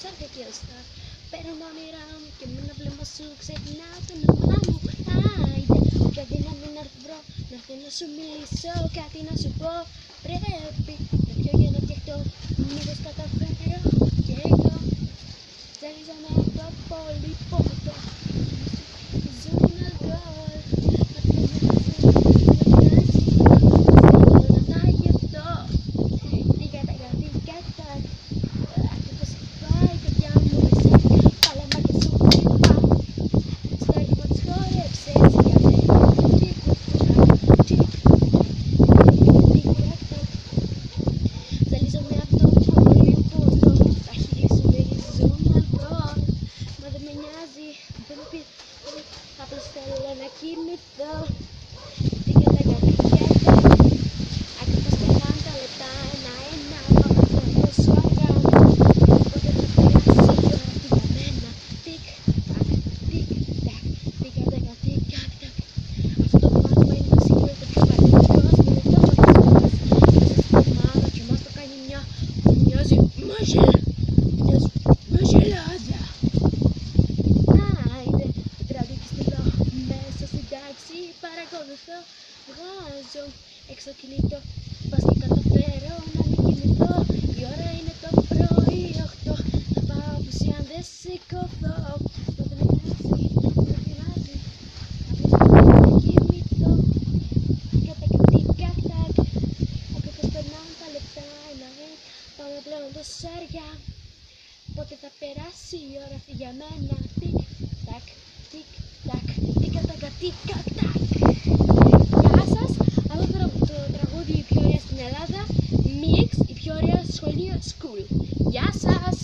Σάρκα και αστά. Παίρνω τα όνειρά μου και με ένα βλέμμα σου ξεχνά το όνομά μου. Άιντε, όποια δύναμη να βρω, να έρθω να σου μιλήσω, κάτι να σου πω. Πρέπει να πιω για να φτιαχτώ, μήπως καταφέρω και εγώ. Ζαλίζομαι από το πολύ πόρτο, ζουν εδώ. Απλώς θέλω να κοιμηθώ. Ακριβώς περνάνε τα λεπτά ένα-ένα. Πάμε τόσο αργά. Πότε θα περάσει η ώρα αυτή για μένα. Τικ-τακ, τικ-τακ, τικ-τακ, τικ-τακ. Αυτό το μάθημα είναι το σίγουρο το πιο βαρετό. Σπουδετό το μάθημα. Μέσα στην ομάδα και μας το κάνει μια που μοιάζει μαγελάδα. Παρακολουθώ, βγάζω έξω κινητό. Πας και καταφέρω να μην κοιμηθώ. Η ώρα είναι το πρωί 8. Θα πάω απουσία αν δεν σηκωθώ. Μα δεν με νοιάζει, δεν με πειράζει. Απλώς θέλω να κοιμηθώ. Τικ-τακ, ακριβώς περνάνε τα λεπτά ένα-ένα. Πάμε πλέον τόσο αργά. Πότε θα περάσει η ώρα αυτή για μένα. Τικ-τακ, τικ-τακ, τικ-τακ, τικ-τακ. Γεια σας, αυτό το τραγούδι η πιο ωραία στην Ελλάδα, Mix, η πιο ωραία σχολείο School. Γεια σας!